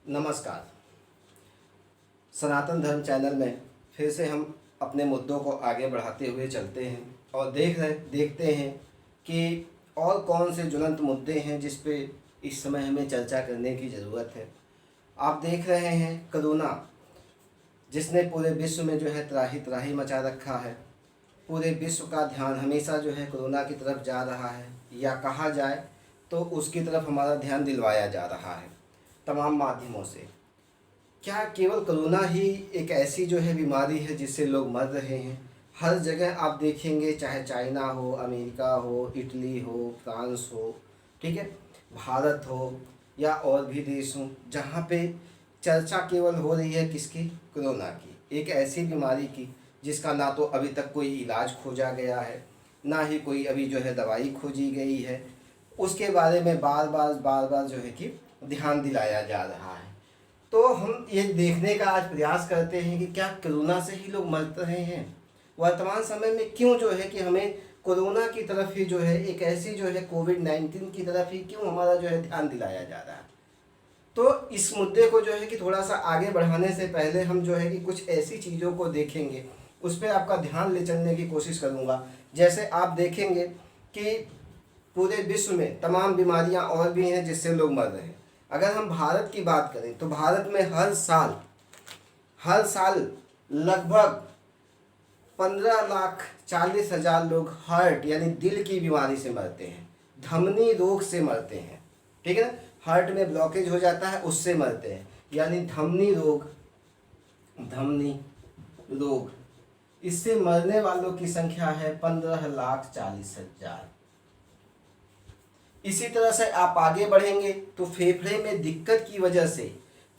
नमस्कार। सनातन धर्म चैनल में फिर से हम अपने मुद्दों को आगे बढ़ाते हुए चलते हैं और देखते हैं कि और कौन से ज्वलंत मुद्दे हैं जिस पे इस समय हमें चर्चा करने की ज़रूरत है। आप देख रहे हैं कोरोना, जिसने पूरे विश्व में जो है त्राही त्राही मचा रखा है। पूरे विश्व का ध्यान हमेशा जो है कोरोना की तरफ जा रहा है, या कहा जाए तो उसकी तरफ हमारा ध्यान दिलवाया जा रहा है तमाम माध्यमों से। क्या केवल कोरोना ही एक ऐसी जो है बीमारी है जिससे लोग मर रहे हैं? हर जगह आप देखेंगे, चाहे चाइना हो, अमेरिका हो, इटली हो, फ्रांस हो, ठीक है, भारत हो या और भी देश हों, जहाँ पे चर्चा केवल हो रही है किसकी? कोरोना की। एक ऐसी बीमारी की जिसका ना तो अभी तक कोई इलाज खोजा गया है, ना ही कोई अभी जो है दवाई खोजी गई है। उसके बारे में बार बार जो है कि ध्यान दिलाया जा रहा है। तो हम ये देखने का आज प्रयास करते हैं कि क्या कोरोना से ही लोग मर रहे हैं? वर्तमान समय में क्यों जो है कि हमें कोरोना की तरफ ही जो है, एक ऐसी जो है कोविड-19 की तरफ ही क्यों हमारा जो है ध्यान दिलाया जा रहा है? तो इस मुद्दे को जो है कि थोड़ा सा आगे बढ़ाने से पहले हम जो है कि कुछ ऐसी चीज़ों को देखेंगे, उस पर आपका ध्यान ले चलने की कोशिश करूँगा। जैसे आप देखेंगे कि पूरे विश्व में तमाम बीमारियां और भी हैं जिससे लोग मर रहे हैं। अगर हम भारत की बात करें तो भारत में हर साल लगभग 15,40,000 लोग हार्ट यानी दिल की बीमारी से मरते हैं, धमनी रोग से मरते हैं, ठीक है ना। हार्ट में ब्लॉकेज हो जाता है, उससे मरते हैं, यानी धमनी रोग। इससे मरने वालों की संख्या है 15,40,000। इसी तरह से आप आगे बढ़ेंगे तो फेफड़े में दिक्कत की वजह से,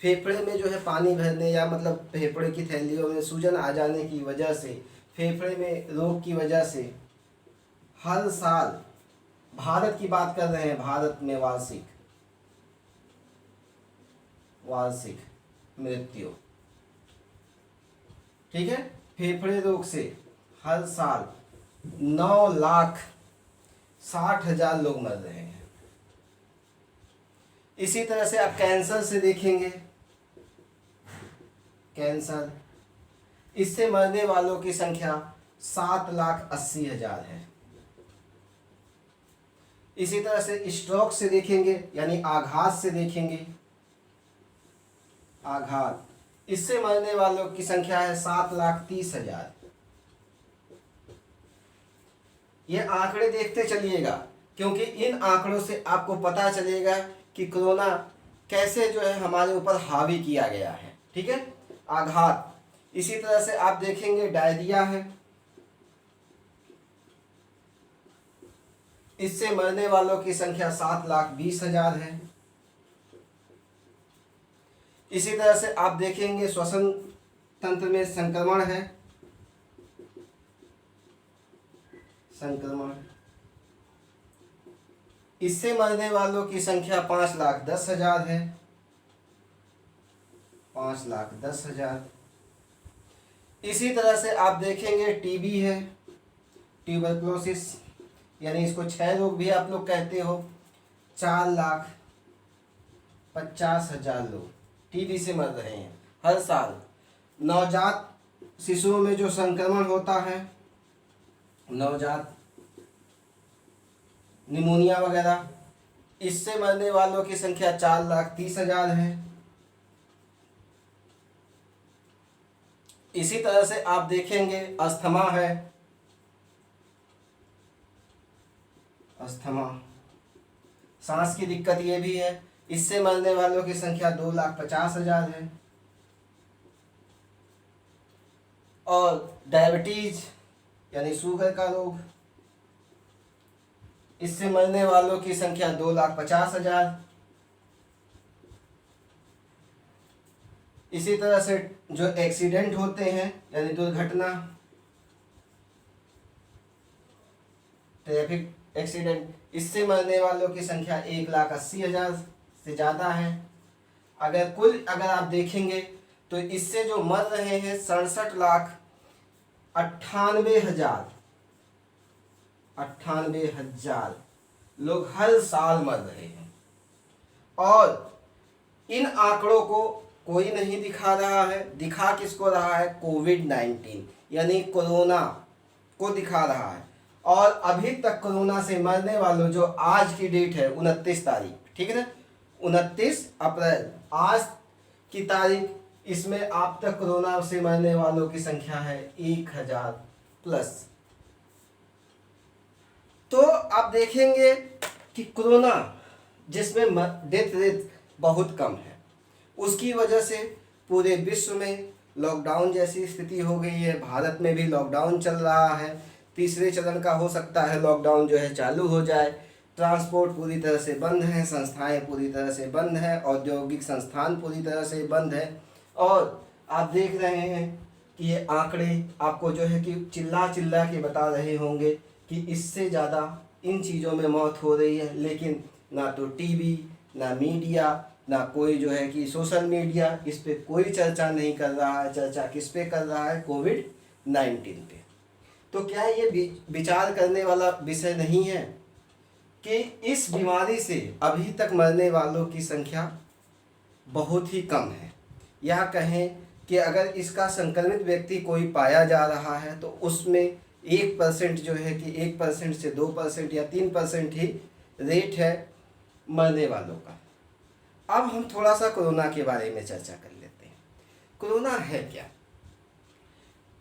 फेफड़े में जो है पानी भरने या मतलब फेफड़े की थैलियों में सूजन आ जाने की वजह से, फेफड़े में रोग की वजह से हर साल, भारत की बात कर रहे हैं, भारत में वार्षिक मृत्यु, ठीक है, फेफड़े रोग से हर साल 9,60,000 लोग मर रहे हैं। इसी तरह से आप कैंसर से देखेंगे, कैंसर, इससे मरने वालों की संख्या 7,80,000 है। इसी तरह से स्ट्रोक से देखेंगे, यानी आघात से देखेंगे, आघात, इससे मरने वालों की संख्या है 7,30,000। ये आंकड़े देखते चलिएगा, क्योंकि इन आंकड़ों से आपको पता चलेगा कि कोरोना कैसे जो है हमारे ऊपर हावी किया गया है, ठीक है। आघात, इसी तरह से आप देखेंगे डायरिया है, इससे मरने वालों की संख्या 7,20,000 है। इसी तरह से आप देखेंगे श्वसन तंत्र में संक्रमण है, इससे मरने वालों की संख्या 5,10,000 है, 5,10,000। इसी तरह से आप देखेंगे टीबी है, ट्यूबरकुलोसिस, यानी इसको क्षय रोग भी आप लोग कहते हो, 4,50,000 लोग टीबी से मर रहे हैं हर साल। नवजात शिशुओं में जो संक्रमण होता है, नवजात निमोनिया वगैरह, इससे मरने वालों की संख्या 4,30,000 है। इसी तरह से आप देखेंगे अस्थमा है, अस्थमा, सांस की दिक्कत ये भी है, इससे मरने वालों की संख्या 2,50,000 है। और डायबिटीज यानी शुगर का रोग, इससे मरने वालों की संख्या 2,50,000। इसी तरह से जो एक्सीडेंट होते हैं यानी दुर्घटना, ट्रैफिक एक्सीडेंट, इससे मरने वालों की संख्या 1,80,000 से ज़्यादा है। अगर आप देखेंगे तो इससे जो मर रहे हैं 67,98,000 लोग हर साल मर रहे हैं। और इन आंकड़ों को कोई नहीं दिखा रहा है, दिखा किसको रहा है? कोविड-19 यानी कोरोना को दिखा रहा है। और अभी तक कोरोना से मरने वालों, जो आज की डेट है 29 तारीख, ठीक है ना, 29 अप्रैल आज की तारीख, इसमें आप तक कोरोना से मरने वालों की संख्या है 1000 प्लस। तो आप देखेंगे कि कोरोना जिसमें डेथ रेट बहुत कम है, उसकी वजह से पूरे विश्व में लॉकडाउन जैसी स्थिति हो गई है। भारत में भी लॉकडाउन चल रहा है, तीसरे चरण का हो सकता है लॉकडाउन जो है चालू हो जाए। ट्रांसपोर्ट पूरी तरह से बंद है, संस्थाएं पूरी तरह से बंद है, औद्योगिक संस्थान पूरी तरह से बंद है। और आप देख रहे हैं कि ये आंकड़े आपको जो है कि चिल्ला चिल्ला के बता रहे होंगे कि इससे ज़्यादा इन चीज़ों में मौत हो रही है, लेकिन ना तो टीवी, ना मीडिया, ना कोई जो है कि सोशल मीडिया इस पे कोई चर्चा नहीं कर रहा है। चर्चा किस पे कर रहा है? कोविड-19 पे। तो क्या ये विचार करने वाला विषय नहीं है कि इस बीमारी से अभी तक मरने वालों की संख्या बहुत ही कम है, या कहें कि अगर इसका संक्रमित व्यक्ति कोई पाया जा रहा है तो उसमें 1% जो है कि 1% से 2% या 3% ही रेट है मरने वालों का। अब हम थोड़ा सा कोरोना के बारे में चर्चा कर लेते हैं। कोरोना है क्या?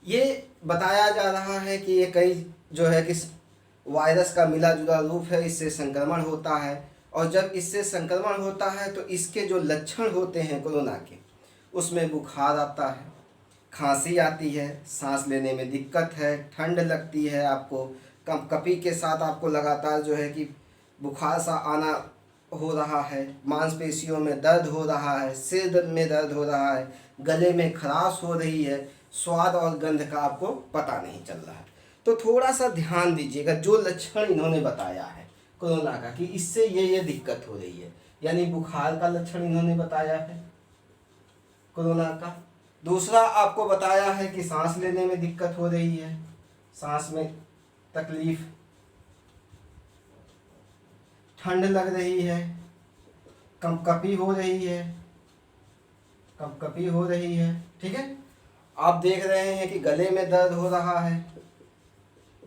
ये बताया जा रहा है कि ये कई जो है कि वायरस का मिला जुला रूप है, इससे संक्रमण होता है। और जब इससे संक्रमण होता है तो इसके जो लक्षण होते हैं कोरोना के, उसमें बुखार आता है, खांसी आती है, सांस लेने में दिक्कत है, ठंड लगती है, आपको कपकपी के साथ आपको लगातार जो है कि बुखार सा आना हो रहा है, मांसपेशियों में दर्द हो रहा है, सिर में दर्द हो रहा है, गले में खराश हो रही है, स्वाद और गंध का आपको पता नहीं चल रहा है। तो थोड़ा सा ध्यान दीजिएगा जो लक्षण इन्होंने बताया है कोरोना का कि इससे ये दिक्कत हो रही है, यानी बुखार का लक्षण इन्होंने बताया है कोरोना का। दूसरा आपको बताया है कि सांस लेने में दिक्कत हो रही है, सांस में तकलीफ, ठंड लग रही है, कपकपी हो रही है, कपकपी हो रही है, ठीक है। आप देख रहे हैं कि गले में दर्द हो रहा है,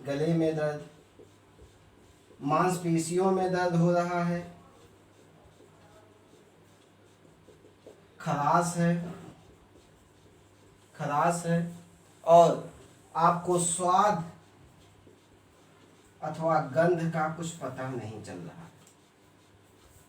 गले में दर्द, मांसपेशियों में दर्द हो रहा है, खराश है, खराश है, और आपको स्वाद अथवा गंध का कुछ पता नहीं चल रहा,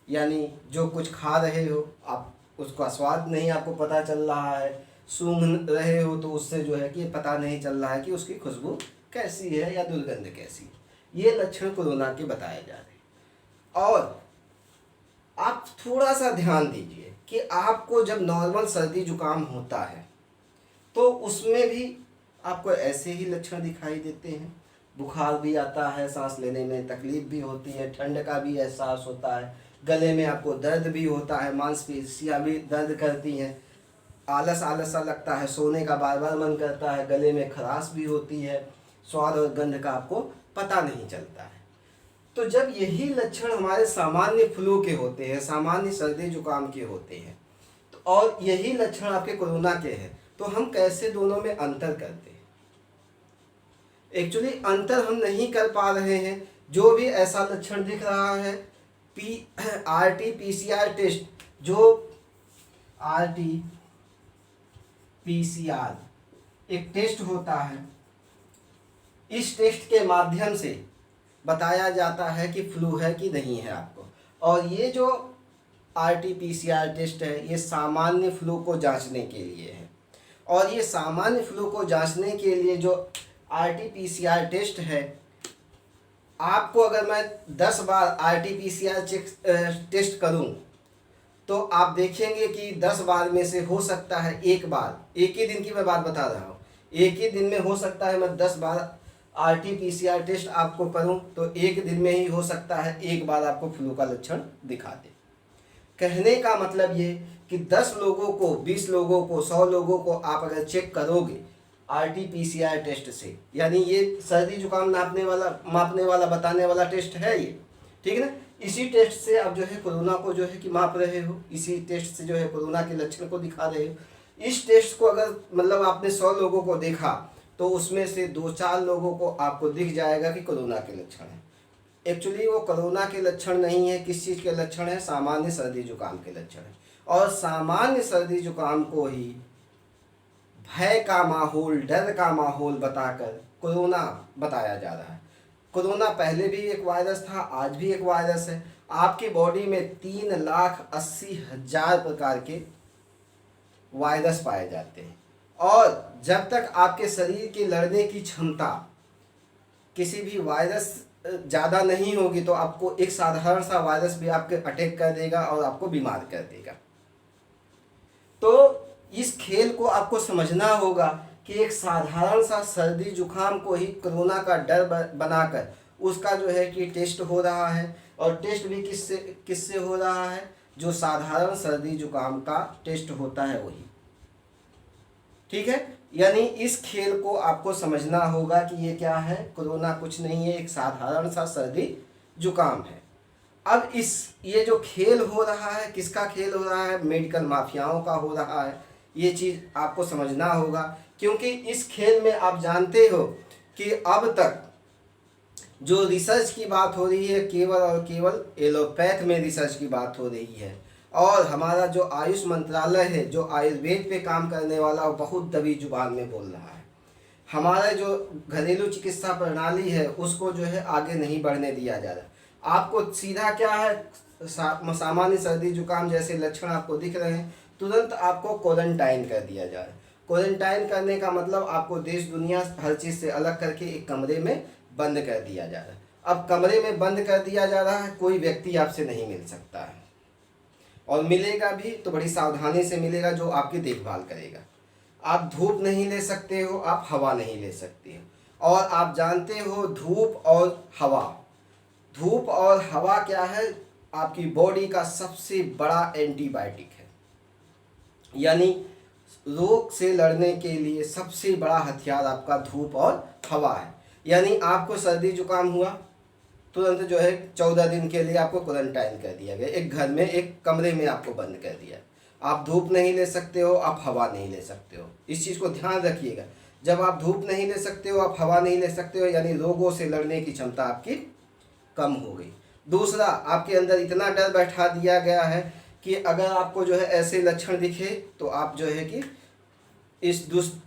यानी जो कुछ खा रहे हो आप उसका स्वाद नहीं आपको पता चल रहा है, सूंघ रहे हो तो उससे जो है कि पता नहीं चल रहा है कि उसकी खुशबू कैसी है या दुर्गंध कैसी है। ये लक्षण कोरोना के बताए जा रहे हैं। और आप थोड़ा सा ध्यान दीजिए कि आपको जब नॉर्मल सर्दी जुकाम होता है तो उसमें भी आपको ऐसे ही लक्षण दिखाई देते हैं, बुखार भी आता है, सांस लेने में तकलीफ भी होती है, ठंड का भी एहसास होता है, गले में आपको दर्द भी होता है, मांसपेशियां भी दर्द करती हैं, आलस आलस सा लगता है, सोने का बार बार मन करता है, गले में खराश भी होती है, स्वाद और गंध का आपको पता नहीं चलता है। तो जब यही लक्षण हमारे सामान्य फ्लू के होते हैं, सामान्य सर्दी जुकाम के होते हैं, तो और यही लक्षण आपके कोरोना के हैं, तो हम कैसे दोनों में अंतर करते हैं? एक्चुअली अंतर हम नहीं कर पा रहे हैं। जो भी ऐसा लक्षण दिख रहा है, RT-PCR टेस्ट, जो RT-PCR एक टेस्ट होता है, इस टेस्ट के माध्यम से बताया जाता है कि फ्लू है कि नहीं है आपको। और ये जो RT-PCR टेस्ट है ये सामान्य फ्लू को जांचने के लिए है। और ये सामान्य फ्लू को जांचने के लिए जो RT-PCR टेस्ट है, आपको अगर मैं 10 बार RT-PCR टेस्ट करूं तो आप देखेंगे कि 10 बार में से हो सकता है एक बार, एक ही दिन की मैं बात बता रहा हूँ, एक ही दिन में हो सकता है मैं 10 बार RT-PCR टेस्ट आपको करूं तो एक दिन में ही हो सकता है एक बार आपको फ्लू का लक्षण दिखा दे। कहने का मतलब ये कि 10 लोगों को, 20 लोगों को, 100 लोगों को आप अगर चेक करोगे RT-PCR टेस्ट से, यानी ये सर्दी जुकाम मापने वाला बताने वाला टेस्ट है ये, ठीक है ना। इसी टेस्ट से आप जो है कोरोना को जो है कि माप रहे हो, इसी टेस्ट से जो है कोरोना के लक्षण को दिखा रहे हो। इस टेस्ट को अगर मतलब आपने 100 लोगों को देखा तो उसमें से 2-4 लोगों को आपको दिख जाएगा कि कोरोना के लक्षण है। एक्चुअली वो कोरोना के लक्षण नहीं है, किस चीज़ के लक्षण है? सामान्य सर्दी जुकाम के लक्षण है। और सामान्य सर्दी जुकाम को ही भय का माहौल, डर का माहौल बताकर कोरोना बताया जा रहा है। कोरोना पहले भी एक वायरस था, आज भी एक वायरस है। आपकी बॉडी में 3,80,000 प्रकार के वायरस पाए जाते हैं, और जब तक आपके शरीर की लड़ने की क्षमता किसी भी वायरस ज़्यादा नहीं होगी तो आपको एक साधारण सा वायरस भी आपके अटैक कर देगा और आपको बीमार कर देगा। तो इस खेल को आपको समझना होगा कि एक साधारण सा सर्दी जुकाम को ही कोरोना का डर बनाकर उसका जो है कि टेस्ट हो रहा है, और टेस्ट भी किससे हो रहा है? जो साधारण सर्दी जुकाम का टेस्ट होता है वही। ठीक है, यानी इस खेल को आपको समझना होगा कि ये क्या है? कोरोना कुछ नहीं है, एक साधारण सा सर्दी जुकाम है। अब ये जो खेल हो रहा है, किसका खेल हो रहा है? मेडिकल माफियाओं का हो रहा है। ये चीज़ आपको समझना होगा, क्योंकि इस खेल में आप जानते हो कि अब तक जो रिसर्च की बात हो रही है केवल और केवल एलोपैथ में रिसर्च की बात हो रही है, और हमारा जो आयुष मंत्रालय है, जो आयुर्वेद पे काम करने वाला, वो बहुत दबी जुबान में बोल रहा है। हमारा जो घरेलू चिकित्सा प्रणाली है उसको जो है आगे नहीं बढ़ने दिया जा रहा। आपको सीधा क्या है, सामान्य सर्दी जुकाम जैसे लक्षण आपको दिख रहे हैं, तुरंत आपको क्वारंटाइन कर दिया जा रहा है। क्वारंटाइन करने का मतलब आपको देश दुनिया हर चीज़ से अलग करके एक कमरे में बंद कर दिया जा रहा है। अब कमरे में बंद कर दिया जा रहा है, कोई व्यक्ति आपसे नहीं मिल सकता है, और मिलेगा भी तो बड़ी सावधानी से मिलेगा, जो आपकी देखभाल करेगा। आप धूप नहीं ले सकते हो, आप हवा नहीं ले सकते हो। और आप जानते हो धूप और हवा क्या है? आपकी बॉडी का सबसे बड़ा एंटीबायोटिक है, यानी रोग से लड़ने के लिए सबसे बड़ा हथियार आपका धूप और हवा है। यानी आपको सर्दी जुकाम हुआ, तुरंत जो है 14 दिन के लिए आपको क्वारंटाइन कर दिया गया, एक घर में एक कमरे में आपको बंद कर दिया। आप धूप नहीं ले सकते हो, आप हवा नहीं ले सकते हो। इस चीज़ को ध्यान रखिएगा, जब आप धूप नहीं ले सकते हो, आप हवा नहीं ले सकते हो, यानी रोगों से लड़ने की क्षमता आपकी कम हो गई। दूसरा, आपके अंदर इतना डर बैठा दिया गया है कि अगर आपको जो है ऐसे लक्षण दिखे तो आप जो है कि इस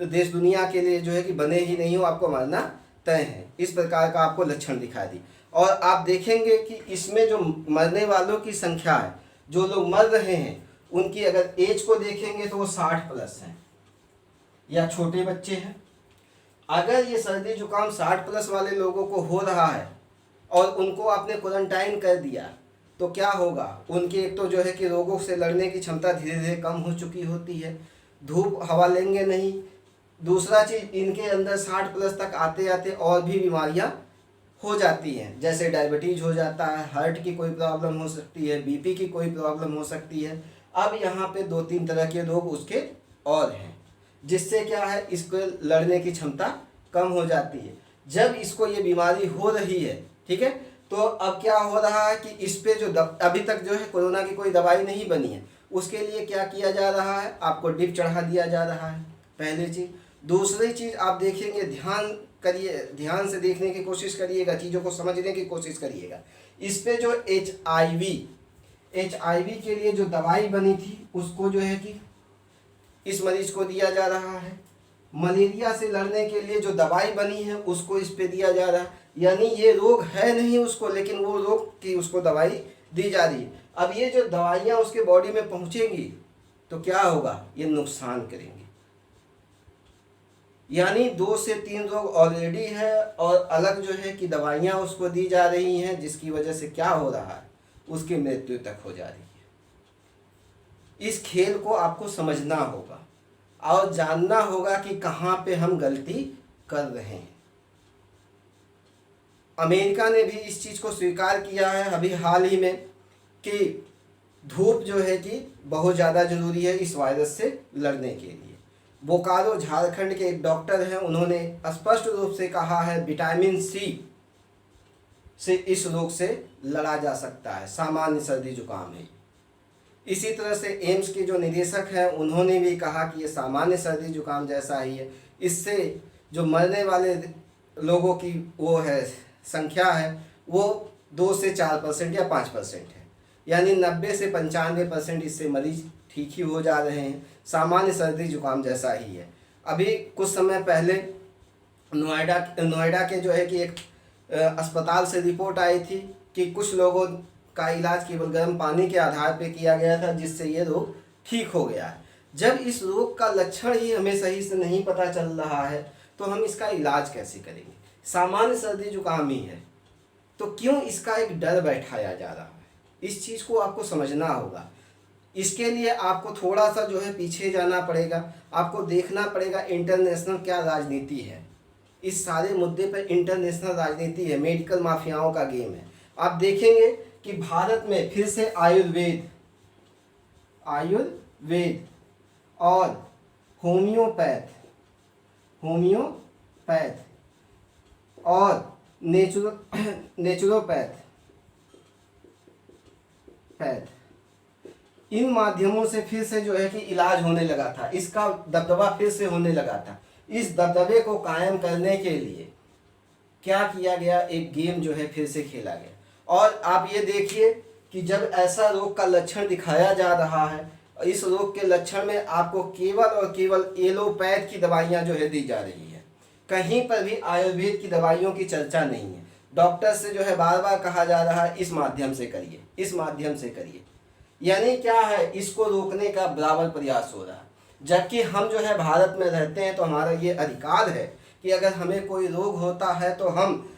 देश दुनिया के लिए जो है कि बने ही नहीं हो, आपको मरना तय है। इस प्रकार का आपको लक्षण दिखा दी। और आप देखेंगे कि इसमें जो मरने वालों की संख्या है, जो लोग मर रहे हैं, उनकी अगर एज को देखेंगे तो वो 60+ हैं या छोटे बच्चे हैं। अगर ये सर्दी जुकाम 60+ वाले लोगों को हो रहा है और उनको आपने क्वारंटाइन कर दिया तो क्या होगा? उनकी एक तो जो है कि रोगों से लड़ने की क्षमता धीरे धीरे कम हो चुकी होती है, धूप हवा लेंगे नहीं। दूसरा चीज़, इनके अंदर 60+ तक आते आते और भी बीमारियां हो जाती हैं, जैसे डायबिटीज हो जाता है, हार्ट की कोई प्रॉब्लम हो सकती है, बीपी की कोई प्रॉब्लम हो सकती है। अब यहाँ पे 2-3 तरह के रोग उसके और हैं, जिससे क्या है, इसको लड़ने की क्षमता कम हो जाती है। जब इसको ये बीमारी हो रही है, ठीक है, तो अब क्या हो रहा है कि इस पे जो अभी तक जो है कोरोना की कोई दवाई नहीं बनी है, उसके लिए क्या किया जा रहा है? आपको डिप चढ़ा दिया जा रहा है, पहली चीज़। दूसरी चीज़ आप देखेंगे, ध्यान से देखने की कोशिश करिएगा, चीज़ों को समझने की कोशिश करिएगा। इस पे जो HIV के लिए जो दवाई बनी थी उसको जो है कि इस मरीज को दिया जा रहा है। मलेरिया से लड़ने के लिए जो दवाई बनी है उसको इस पे दिया जा रहा है। यानी ये रोग है नहीं उसको, लेकिन वो रोग की उसको दवाई दी जा रही है। अब ये जो दवाइयाँ उसके बॉडी में पहुँचेंगी तो क्या होगा? ये नुकसान करेंगी। यानी 2 से 3 रोग ऑलरेडी है और अलग जो है कि दवाइयाँ उसको दी जा रही हैं, जिसकी वजह से क्या हो रहा है, उसकी मृत्यु तक हो जा रही है। इस खेल को आपको समझना होगा और जानना होगा कि कहाँ पे हम गलती कर रहे हैं। अमेरिका ने भी इस चीज़ को स्वीकार किया है अभी हाल ही में कि धूप जो है कि बहुत ज़्यादा ज़रूरी है इस वायरस से लड़ने के लिए। बोकारो झारखंड के एक डॉक्टर हैं, उन्होंने स्पष्ट रूप से कहा है विटामिन सी से इस रोग से लड़ा जा सकता है, सामान्य सर्दी जुकाम है। इसी तरह से एम्स के जो निदेशक हैं उन्होंने भी कहा कि ये सामान्य सर्दी जुकाम जैसा ही है, इससे जो मरने वाले लोगों की वो है संख्या है वो 2 से 4% या 5% है, यानी 90 से 95% इससे मरीज ठीक ही हो जा रहे हैं, सामान्य सर्दी जुकाम जैसा ही है। अभी कुछ समय पहले नोएडा के जो है कि एक अस्पताल से रिपोर्ट आई थी कि कुछ लोगों का इलाज केवल गर्म पानी के आधार पर किया गया था, जिससे ये रोग ठीक हो गया है। जब इस रोग का लक्षण ही हमें सही से नहीं पता चल रहा है तो हम इसका इलाज कैसे करेंगे? सामान्य सर्दी जुकाम ही है तो क्यों इसका एक डर बैठाया जा रहा है? इस चीज़ को आपको समझना होगा। इसके लिए आपको थोड़ा सा जो है पीछे जाना पड़ेगा, आपको देखना पड़ेगा इंटरनेशनल क्या राजनीति है। इस सारे मुद्दे पर इंटरनेशनल राजनीति है, मेडिकल माफियाओं का गेम है। आप देखेंगे कि भारत में फिर से आयुर्वेद और होम्योपैथ और नेचुरोपैथ इन माध्यमों से फिर से जो है कि इलाज होने लगा था, इसका दबदबा फिर से होने लगा था। इस दबदबे को कायम करने के लिए क्या किया गया, एक गेम जो है फिर से खेला गया। और आप ये देखिए कि जब ऐसा रोग का लक्षण दिखाया जा रहा है, इस रोग के लक्षण में आपको केवल और केवल एलोपैथ की दवाइयाँ जो है दी जा रही है, कहीं पर भी आयुर्वेद की दवाइयों की चर्चा नहीं है। डॉक्टर से जो है बार बार कहा जा रहा है इस माध्यम से करिए, इस माध्यम से करिए, यानी क्या है, इसको रोकने का बराबर प्रयास हो रहा है। जबकि हम जो है भारत में रहते हैं तो हमारा ये अधिकार है कि अगर हमें कोई रोग होता है तो हम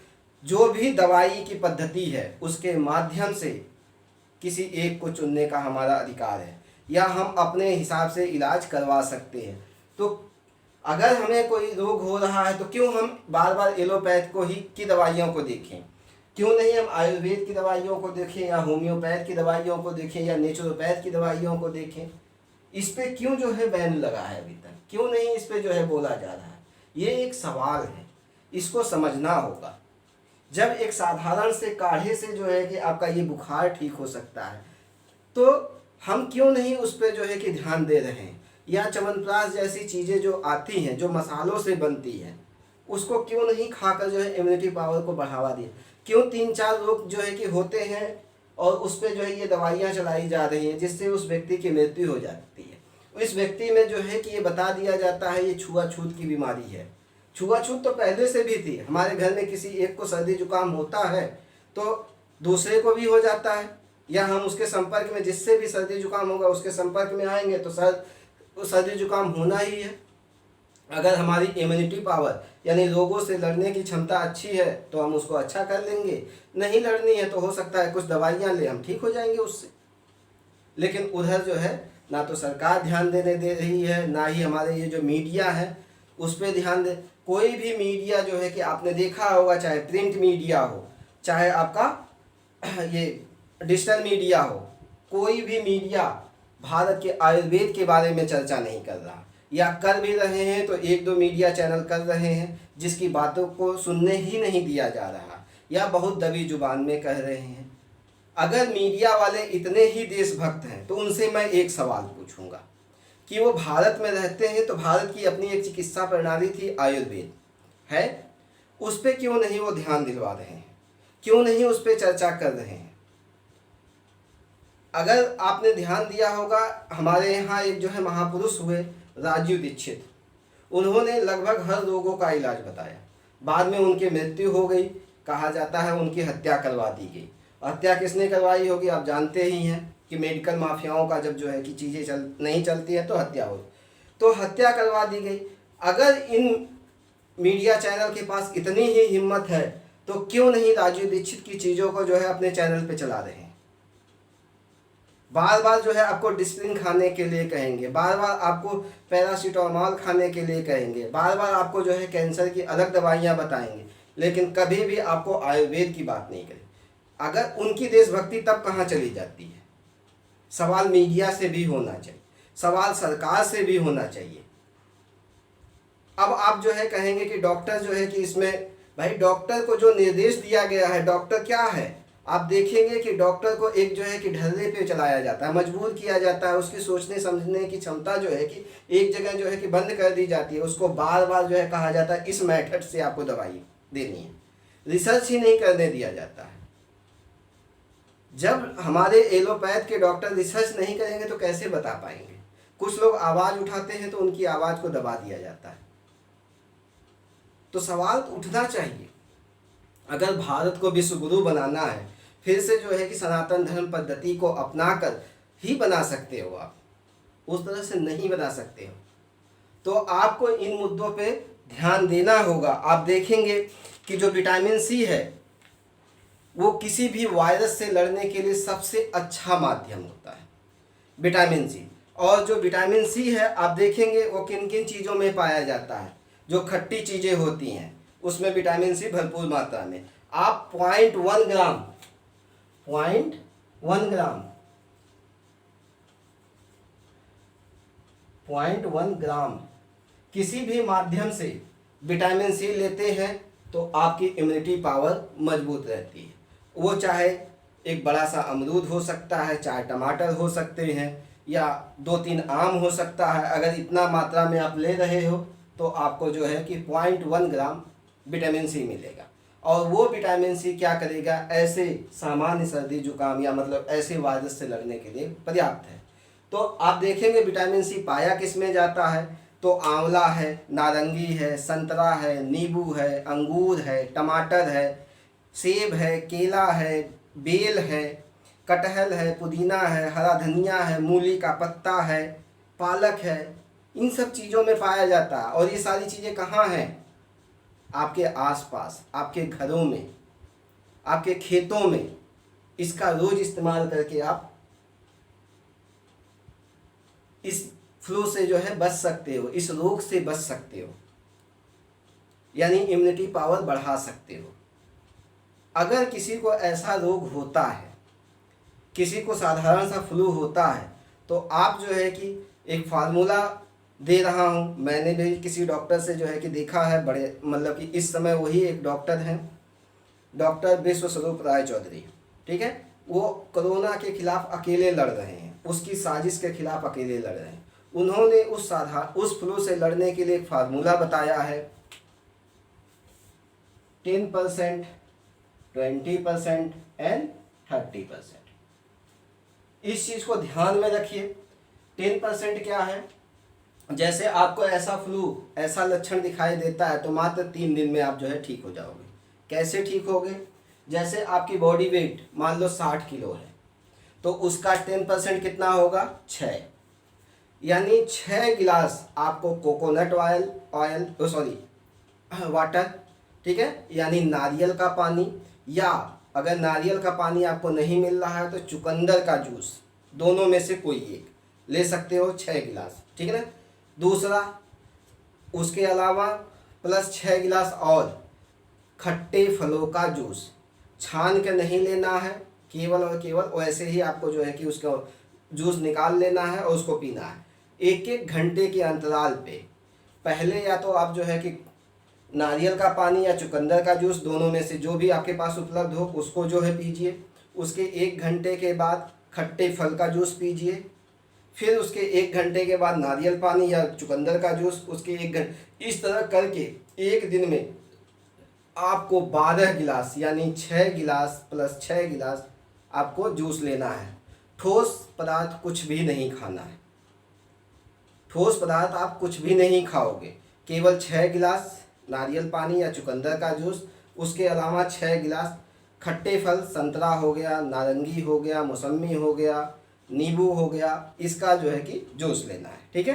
जो भी दवाई की पद्धति है उसके माध्यम से किसी एक को चुनने का हमारा अधिकार है, या हम अपने हिसाब से इलाज करवा सकते हैं। तो अगर हमें कोई रोग हो रहा है तो क्यों हम बार बार एलोपैथ को ही की दवाइयों को देखें? क्यों नहीं हम आयुर्वेद की दवाइयों को देखें, या होम्योपैथ की दवाइयों को देखें, या नेचुरोपैथ की दवाइयों को देखें? इस पे क्यों जो है बैन लगा है अभी तक? क्यों नहीं इस पे जो है बोला जा रहा है? ये एक सवाल है, इसको समझना होगा। जब एक साधारण से काढ़े से जो है कि आपका ये बुखार ठीक हो सकता है तो हम क्यों नहीं उस पर जो है कि ध्यान दे रहे हैं? या च्यवनप्राश जैसी चीज़ें जो आती हैं, जो मसालों से बनती हैं, उसको क्यों नहीं खाकर जो है इम्यूनिटी पावर को बढ़ावा दिया? क्यों 3-4 रोग जो है कि होते हैं और उस पर जो है ये दवाइयाँ चलाई जा रही हैं जिससे उस व्यक्ति की मृत्यु हो जाती है। इस व्यक्ति में जो है कि ये बता दिया जाता है ये छुआछूत की बीमारी है। छुआछूत तो पहले से भी थी, हमारे घर में किसी एक को सर्दी जुकाम होता है तो दूसरे को भी हो जाता है, या हम उसके संपर्क में, जिससे भी सर्दी जुकाम होगा उसके संपर्क में आएंगे तो सर्दी जुकाम होना ही है। अगर हमारी इम्यूनिटी पावर यानी रोगों से लड़ने की क्षमता अच्छी है तो हम उसको अच्छा कर लेंगे, नहीं लड़नी है तो हो सकता है कुछ दवाइयाँ ले हम ठीक हो जाएंगे उससे। लेकिन उधर जो है ना तो सरकार ध्यान देने दे रही है, ना ही हमारे ये जो मीडिया है उस पर ध्यान दे। कोई भी मीडिया जो है कि आपने देखा होगा, चाहे प्रिंट मीडिया हो, चाहे आपका ये डिजिटल मीडिया हो, कोई भी मीडिया भारत के आयुर्वेद के बारे में चर्चा नहीं कर रहा, या कर भी रहे हैं तो 1-2 मीडिया चैनल कर रहे हैं जिसकी बातों को सुनने ही नहीं दिया जा रहा, या बहुत दबी जुबान में कह रहे हैं। अगर मीडिया वाले इतने ही देशभक्त हैं तो उनसे मैं एक सवाल पूछूंगा कि वो भारत में रहते हैं तो भारत की अपनी एक चिकित्सा प्रणाली थी, आयुर्वेद है, उस पर क्यों नहीं वो ध्यान दिलवा रहे हैं? क्यों नहीं उस पर चर्चा कर रहे हैं? अगर आपने ध्यान दिया होगा, हमारे यहाँ एक जो है महापुरुष हुए राजीव दीक्षित, उन्होंने लगभग हर रोगों का इलाज बताया। बाद में उनकी मृत्यु हो गई, कहा जाता है उनकी हत्या करवा दी गई। हत्या किसने करवाई होगी आप जानते ही हैं कि मेडिकल माफियाओं का जब जो है कि चीज़ें नहीं चलती हैं तो हत्या हो, तो हत्या करवा दी गई। अगर इन मीडिया चैनल के पास इतनी ही हिम्मत है तो क्यों नहीं राजीव दीक्षित की चीज़ों को जो है अपने चैनल पे चला रहे हैं? बार बार जो है आपको डिस्प्रिन खाने के लिए कहेंगे, बार बार आपको पैरासीटामोल खाने के लिए कहेंगे, बार बार आपको जो है कैंसर की अलग दवाइयाँ बताएंगे, लेकिन कभी भी आपको आयुर्वेद की बात नहीं करें। अगर उनकी देशभक्ति तब कहाँ चली जाती है? सवाल मीडिया से भी होना चाहिए, सवाल सरकार से भी होना चाहिए। अब आप जो है कहेंगे कि डॉक्टर जो है कि इसमें भाई डॉक्टर को जो निर्देश दिया गया है, डॉक्टर क्या है, आप देखेंगे कि डॉक्टर को एक जो है कि ढर्रे पे चलाया जाता है, मजबूर किया जाता है, उसकी सोचने समझने की क्षमता जो है कि एक जगह जो है कि बंद कर दी जाती है, उसको बार बार जो है कहा जाता है इस मेथड से आपको दवाई देनी है, रिसर्च ही नहीं करने दिया जाता है। जब हमारे एलोपैथ के डॉक्टर रिसर्च नहीं करेंगे तो कैसे बता पाएंगे। कुछ लोग आवाज़ उठाते हैं तो उनकी आवाज़ को दबा दिया जाता है। तो सवाल उठना चाहिए, अगर भारत को विश्व गुरु बनाना है, फिर से जो है कि सनातन धर्म पद्धति को अपनाकर ही बना सकते हो आप, उस तरह से नहीं बना सकते हो। तो आपको इन मुद्दों पे ध्यान देना होगा। आप देखेंगे कि जो विटामिन सी है वो किसी भी वायरस से लड़ने के लिए सबसे अच्छा माध्यम होता है, विटामिन सी। और जो विटामिन सी है आप देखेंगे वो किन किन चीज़ों में पाया जाता है, जो खट्टी चीज़ें होती हैं उसमें विटामिन सी भरपूर मात्रा में। आप 0.1 ग्राम 0.1 ग्राम 0.1 ग्राम किसी भी माध्यम से विटामिन सी लेते हैं तो आपकी इम्यूनिटी पावर मजबूत रहती है। वो चाहे एक बड़ा सा अमरूद हो सकता है, चाहे टमाटर हो सकते हैं, या 2-3 आम हो सकता है। अगर इतना मात्रा में आप ले रहे हो तो आपको जो है कि 0.1 ग्राम विटामिन सी मिलेगा। और वो विटामिन सी क्या करेगा, ऐसे सामान्य सर्दी जुकाम या मतलब ऐसे वायरस से लड़ने के लिए पर्याप्त है। तो आप देखेंगे विटामिन सी पाया किस में जाता है, तो आंवला है, नारंगी है, संतरा है, नींबू है, अंगूर है, टमाटर है, सेब है, केला है, बेल है, कटहल है, पुदीना है, हरा धनिया है, मूली का पत्ता है, पालक है, इन सब चीज़ों में पाया जाता है। और ये सारी चीज़ें कहाँ हैं, आपके आसपास, आपके घरों में, आपके खेतों में। इसका रोज़ इस्तेमाल करके आप इस फ्लू से जो है बच सकते हो, इस रोग से बच सकते हो, यानी इम्यूनिटी पावर बढ़ा सकते हो। अगर किसी को ऐसा रोग होता है, किसी को साधारण सा फ्लू होता है, तो आप जो है कि एक फार्मूला दे रहा हूँ, मैंने भी किसी डॉक्टर से जो है कि देखा है, बड़े मतलब कि इस समय वही एक डॉक्टर हैं, डॉक्टर विश्वस्वरूप राय चौधरी, ठीक है। वो कोरोना के खिलाफ अकेले लड़ रहे हैं, उसकी साजिश के खिलाफ अकेले लड़ रहे हैं। उन्होंने उस फ्लू से लड़ने के लिए एक फार्मूला बताया है, 10%, 20% एंड 30%। इस चीज़ को ध्यान में रखिए। 10% क्या है, जैसे आपको ऐसा फ्लू, ऐसा लक्षण दिखाई देता है तो मात्र 3 दिन में आप जो है ठीक हो जाओगे। कैसे ठीक होगे, जैसे आपकी बॉडी वेट मान लो 60 किलो है, तो उसका 10% कितना होगा, 6, यानी 6 गिलास आपको कोकोनट ऑयल वाटर, ठीक है, यानी नारियल का पानी, या अगर नारियल का पानी आपको नहीं मिल रहा है तो चुकंदर का जूस, दोनों में से कोई एक ले सकते हो, 6 गिलास, ठीक है ना। दूसरा, उसके अलावा प्लस 6 गिलास और खट्टे फलों का जूस, छान के नहीं लेना है, केवल और केवल वैसे ही आपको जो है कि उसका जूस निकाल लेना है और उसको पीना है 1-1 घंटे के अंतराल पे। पहले या तो आप जो है कि नारियल का पानी या चुकंदर का जूस, दोनों में से जो भी आपके पास उपलब्ध हो उसको जो है पीजिए। उसके 1 घंटे के बाद खट्टे फल का जूस पीजिए। फिर उसके 1 घंटे के बाद नारियल पानी या चुकंदर का जूस, उसके 1 घंटे, इस तरह करके एक दिन में आपको 12 गिलास यानी 6 गिलास प्लस 6 गिलास आपको जूस लेना है। ठोस पदार्थ कुछ भी नहीं खाना है, ठोस पदार्थ आप कुछ भी नहीं खाओगे, केवल 6 गिलास नारियल पानी या चुकंदर का जूस, उसके अलावा 6 गिलास खट्टे फल, संतरा हो गया, नारंगी हो गया, मौसम्मी हो गया, नींबू हो गया, इसका जो है कि जूस लेना है, ठीक है।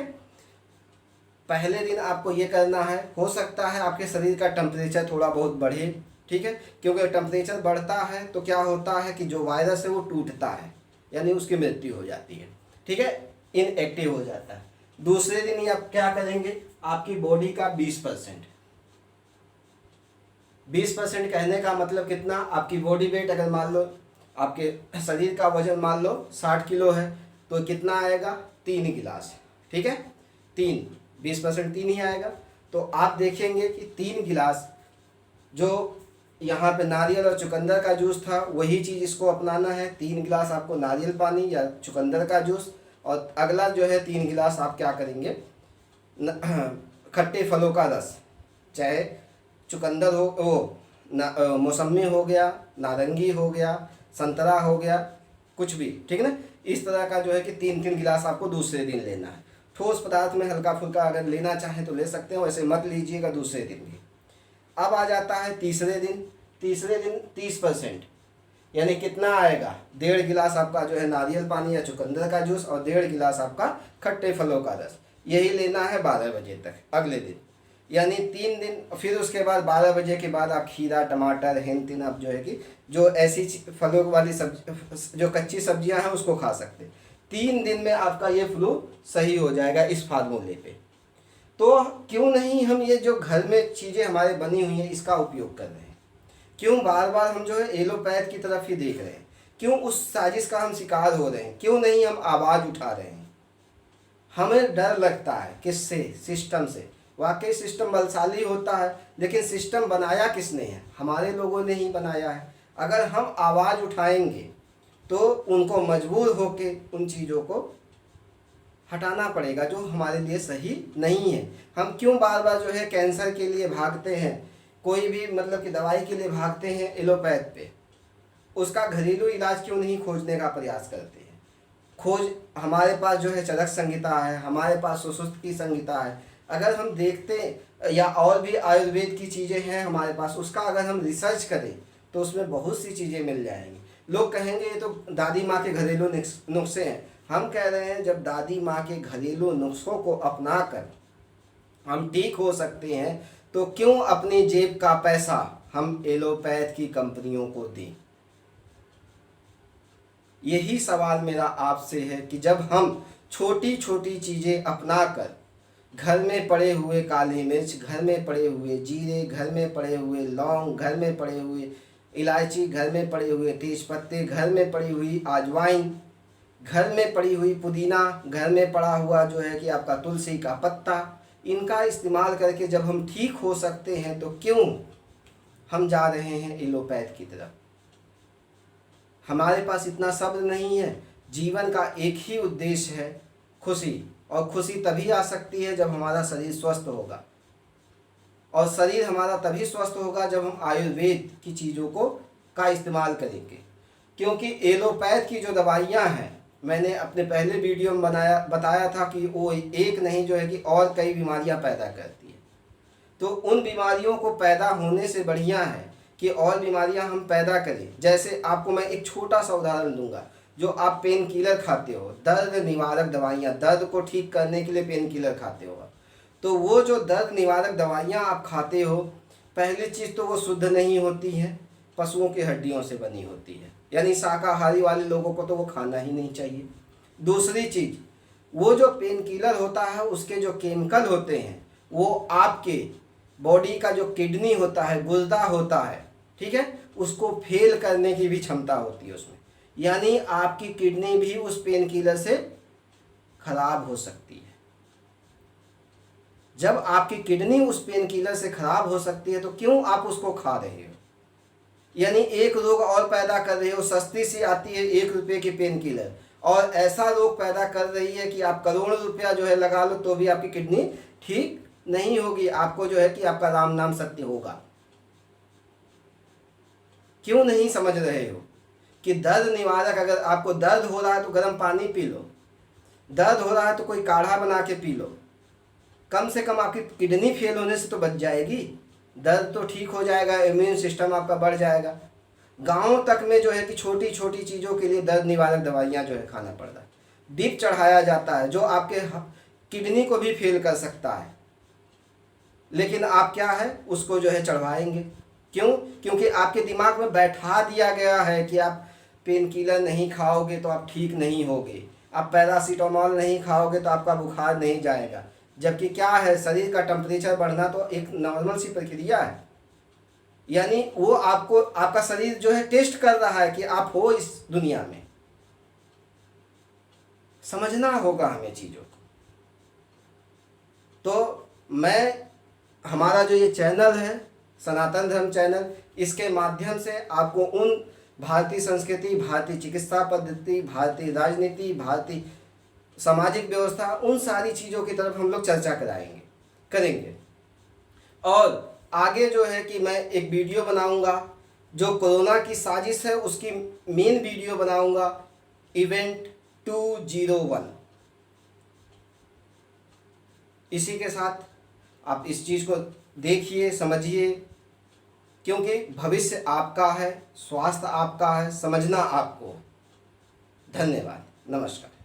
पहले दिन आपको ये करना है। हो सकता है आपके शरीर का टेम्परेचर थोड़ा बहुत बढ़े, ठीक है, क्योंकि टेम्परेचर बढ़ता है तो क्या होता है कि जो वायरस है वो टूटता है, यानी उसकी मृत्यु हो जाती है, ठीक है, इनएक्टिव हो जाता है। दूसरे दिन आप क्या करेंगे, आपकी बॉडी का 20%, 20% कहने का मतलब कितना, आपकी बॉडी वेट अगर मान लो आपके शरीर का वजन मान लो 60 किलो है तो कितना आएगा, 3 गिलास, ठीक है, 3, 20% 3 ही आएगा। तो आप देखेंगे कि 3 गिलास जो यहाँ पे नारियल और चुकंदर का जूस था वही चीज़ इसको अपनाना है। 3 गिलास आपको नारियल पानी या चुकंदर का जूस, और अगला जो है 3 गिलास आप क्या करेंगे, खट्टे फलों का रस, चाहे चुकंदर हो, वो मौसमी हो गया, नारंगी हो गया, संतरा हो गया, कुछ भी, ठीक है ना। इस तरह का जो है कि 3-3 गिलास आपको दूसरे दिन लेना है। ठोस पदार्थ में हल्का फुल्का अगर लेना चाहें तो ले सकते हैं, वैसे मत लीजिएगा दूसरे दिन भी। अब आ जाता है तीसरे दिन। तीसरे दिन 30%, यानी कितना आएगा, 1.5 गिलास आपका जो है नारियल पानी या चुकंदर का जूस और 1.5 गिलास आपका खट्टे फलों का रस। यही लेना है 12 बजे तक अगले दिन, यानी 3 दिन। फिर उसके बाद 12 बजे के बाद आप खीरा, टमाटर, हेन तेन आप जो है कि जो ऐसी फलों वाली सब्जी, जो कच्ची सब्जियां हैं उसको खा सकते। 3 दिन में आपका ये फ्लू सही हो जाएगा इस फार्मूले पे। तो क्यों नहीं हम ये जो घर में चीज़ें हमारे बनी हुई हैं इसका उपयोग कर रहे हैं? क्यों बार बार हम जो है एलोपैथ की तरफ ही देख रहे हैं? क्यों उस साजिश का हम शिकार हो रहे हैं? क्यों नहीं हम आवाज़ उठा रहे हैं? हमें डर लगता है किससे? सिस्टम से। वाकई सिस्टम बलशाली होता है, लेकिन सिस्टम बनाया किसने है? हमारे लोगों ने ही बनाया है। अगर हम आवाज़ उठाएंगे तो उनको मजबूर होके उन चीज़ों को हटाना पड़ेगा जो हमारे लिए सही नहीं है। हम क्यों बार बार जो है कैंसर के लिए भागते हैं, कोई भी मतलब कि दवाई के लिए भागते हैं एलोपैथ पे? उसका घरेलू इलाज क्यों नहीं खोजने का प्रयास करते हैं? खोज हमारे पास जो है चरक संहिता है, हमारे पास सुश्रुत की संहिता है। अगर हम देखते, या और भी आयुर्वेद की चीज़ें हैं हमारे पास, उसका अगर हम रिसर्च करें तो उसमें बहुत सी चीज़ें मिल जाएंगी। लोग कहेंगे ये तो दादी माँ के घरेलू नुस्खे हैं। हम कह रहे हैं जब दादी माँ के घरेलू नुस्खों को अपना कर हम ठीक हो सकते हैं तो क्यों अपनी जेब का पैसा हम एलोपैथ की कंपनियों को दें? यही सवाल मेरा आपसे है कि जब हम छोटी छोटी चीज़ें अपना कर, घर में पड़े हुए काली मिर्च, घर में पड़े हुए जीरे, घर में पड़े हुए लौंग, घर में पड़े हुए इलायची, घर में पड़े हुए तेज पत्ते, घर में पड़ी हुई अजवाइन, घर में पड़ी हुई पुदीना, घर में पड़ा हुआ जो है कि आपका तुलसी का पत्ता, इनका इस्तेमाल करके जब हम ठीक हो सकते हैं तो क्यों हम जा रहे हैं एलोपैथ की तरफ? हमारे पास इतना सब्र नहीं है। जीवन का एक ही उद्देश्य है, खुशी, और खुशी तभी आ सकती है जब हमारा शरीर स्वस्थ होगा, और शरीर हमारा तभी स्वस्थ होगा जब हम आयुर्वेद की चीज़ों को का इस्तेमाल करेंगे। क्योंकि एलोपैथ की जो दवाइयाँ हैं, मैंने अपने पहले वीडियो में बताया था कि वो एक नहीं जो है कि और कई बीमारियाँ पैदा करती है। तो उन बीमारियों को पैदा होने से बढ़िया है कि और बीमारियां हम पैदा करें। जैसे आपको मैं एक छोटा सा उदाहरण दूंगा, जो आप पेन किलर खाते हो, दर्द निवारक दवाइयाँ, दर्द को ठीक करने के लिए पेन किलर खाते हो, तो वो जो दर्द निवारक दवाइयाँ आप खाते हो, पहली चीज़ तो वो शुद्ध नहीं होती हैं, पशुओं की हड्डियों से बनी होती है, यानी शाकाहारी वाले लोगों को तो वो खाना ही नहीं चाहिए। दूसरी चीज़, वो जो पेन किलर होता है उसके जो केमिकल होते हैं वो आपके बॉडी का जो किडनी होता है, गुर्दा होता है, ठीक है, उसको फेल करने की भी क्षमता होती है उसमें। यानी आपकी किडनी भी उस पेन किलर से खराब हो सकती है। जब आपकी किडनी उस पेन किलर से खराब हो सकती है तो क्यों आप उसको खा रहे हो? यानी एक रोग और पैदा कर रहे हो। सस्ती सी आती है 1 रुपये की पेन किलर, और ऐसा रोग पैदा कर रही है कि आप करोड़ों रुपया जो है लगा लो तो भी आपकी किडनी ठीक नहीं होगी। आपको जो है कि आपका राम नाम सत्य होगा। क्यों नहीं समझ रहे हो कि दर्द निवारक, अगर आपको दर्द हो रहा है तो गर्म पानी पी लो, दर्द हो रहा है तो कोई काढ़ा बना के पी लो, कम से कम आपकी किडनी फेल होने से तो बच जाएगी, दर्द तो ठीक हो जाएगा, इम्यून सिस्टम आपका बढ़ जाएगा। गांव तक में जो है कि छोटी छोटी चीज़ों के लिए दर्द निवारक दवाइयाँ जो है खाना पड़ रहा है। डीप चढ़ाया जाता है जो आपके किडनी को भी फेल कर सकता है, लेकिन आप क्या है उसको जो है चढ़वाएंगे। क्यों? क्योंकि आपके दिमाग में बैठा दिया गया है कि आप पेन किलर नहीं खाओगे तो आप ठीक नहीं होगे, आप पैरासीटामोल नहीं खाओगे तो आपका बुखार नहीं जाएगा। जबकि क्या है, शरीर का टेम्परेचर बढ़ना तो एक नॉर्मल सी प्रक्रिया है। यानी वो आपको, आपका शरीर जो है टेस्ट कर रहा है कि आप हो इस दुनिया में। समझना होगा हमें चीज़ों को। तो मैं, हमारा जो ये चैनल है सनातन धर्म चैनल। इसके माध्यम से आपको उन भारतीय संस्कृति, भारतीय चिकित्सा पद्धति, भारतीय राजनीति, भारतीय सामाजिक व्यवस्था, उन सारी चीज़ों की तरफ हम लोग चर्चा करेंगे। और आगे जो है कि मैं एक वीडियो बनाऊंगा जो कोरोना की साजिश है, उसकी मेन वीडियो बनाऊंगा, इवेंट 201। इसी के साथ आप इस चीज़ को देखिए, समझिए, क्योंकि भविष्य आपका है, स्वास्थ्य आपका है, समझना आपको। धन्यवाद, नमस्कार।